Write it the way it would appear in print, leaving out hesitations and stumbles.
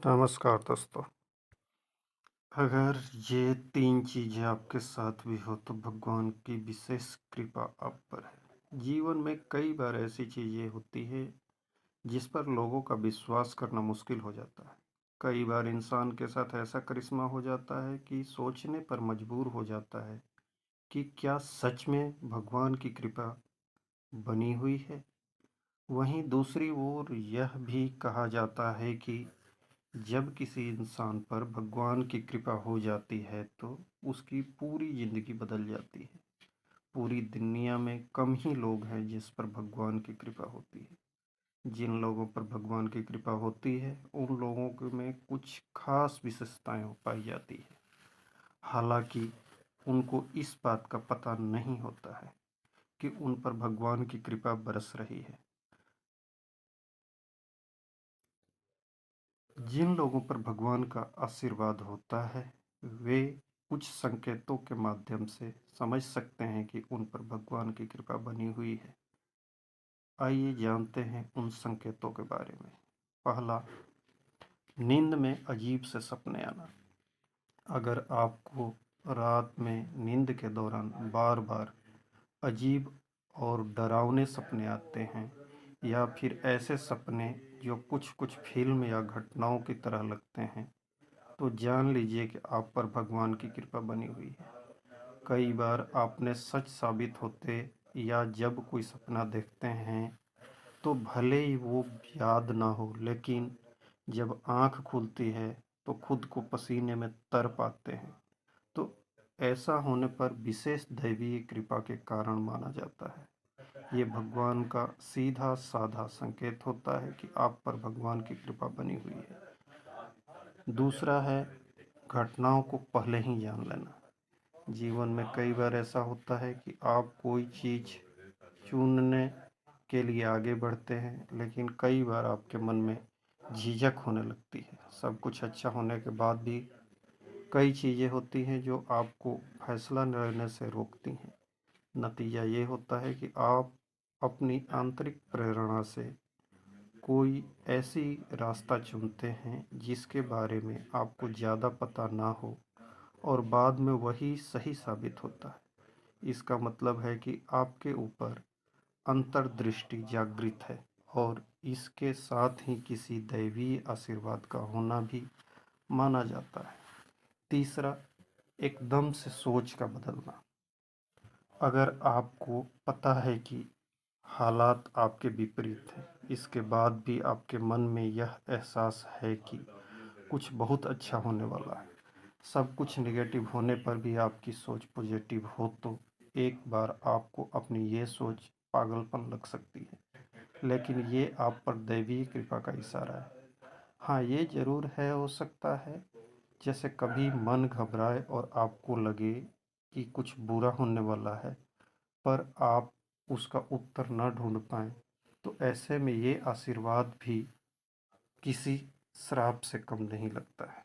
नमस्कार दोस्तों। अगर ये 3 चीज़ें आपके साथ भी हो तो भगवान की विशेष कृपा आप पर है। जीवन में कई बार ऐसी चीज़ें होती हैं जिस पर लोगों का विश्वास करना मुश्किल हो जाता है। कई बार इंसान के साथ ऐसा करिश्मा हो जाता है कि सोचने पर मजबूर हो जाता है कि क्या सच में भगवान की कृपा बनी हुई है? वहीं दूसरी ओर यह भी कहा जाता है कि जब किसी इंसान पर भगवान की कृपा हो जाती है तो उसकी पूरी ज़िंदगी बदल जाती है। पूरी दुनिया में कम ही लोग हैं जिस पर भगवान की कृपा होती है। जिन लोगों पर भगवान की कृपा होती है उन लोगों में कुछ खास विशेषताएं पाई जाती है। हालांकि उनको इस बात का पता नहीं होता है कि उन पर भगवान की कृपा बरस रही है। जिन लोगों पर भगवान का आशीर्वाद होता है वे कुछ संकेतों के माध्यम से समझ सकते हैं कि उन पर भगवान की कृपा बनी हुई है। आइए जानते हैं उन संकेतों के बारे में। पहला, नींद में अजीब से सपने आना। अगर आपको रात में नींद के दौरान बार बार अजीब और डरावने सपने आते हैं या फिर ऐसे सपने जो कुछ कुछ फिल्म या घटनाओं की तरह लगते हैं तो जान लीजिए कि आप पर भगवान की कृपा बनी हुई है। कई बार आपने सच साबित होते या जब कोई सपना देखते हैं तो भले ही वो याद ना हो लेकिन जब आंख खुलती है तो खुद को पसीने में तर पाते हैं। तो ऐसा होने पर विशेष दैवीय कृपा के कारण माना जाता है। ये भगवान का सीधा साधा संकेत होता है कि आप पर भगवान की कृपा बनी हुई है। दूसरा है घटनाओं को पहले ही जान लेना। जीवन में कई बार ऐसा होता है कि आप कोई चीज़ चुनने के लिए आगे बढ़ते हैं लेकिन कई बार आपके मन में झिझक होने लगती है। सब कुछ अच्छा होने के बाद भी कई चीज़ें होती हैं जो आपको फैसला लेने से रोकती हैं। नतीजा ये होता है कि आप अपनी आंतरिक प्रेरणा से कोई ऐसी रास्ता चुनते हैं जिसके बारे में आपको ज़्यादा पता ना हो और बाद में वही सही साबित होता है। इसका मतलब है कि आपके ऊपर अंतर्दृष्टि जागृत है और इसके साथ ही किसी दैवीय आशीर्वाद का होना भी माना जाता है। तीसरा, एकदम से सोच का बदलना। अगर आपको पता है कि हालात आपके विपरीत हैं, इसके बाद भी आपके मन में यह एहसास है कि कुछ बहुत अच्छा होने वाला है, सब कुछ नेगेटिव होने पर भी आपकी सोच पॉजिटिव हो तो एक बार आपको अपनी ये सोच पागलपन लग सकती है लेकिन ये आप पर दैवीय कृपा का इशारा है। हाँ, ये ज़रूर है, हो सकता है जैसे कभी मन घबराए और आपको लगे कि कुछ बुरा होने वाला है पर आप उसका उत्तर न ढूंढ पाएं तो ऐसे में ये आशीर्वाद भी किसी श्राप से कम नहीं लगता है।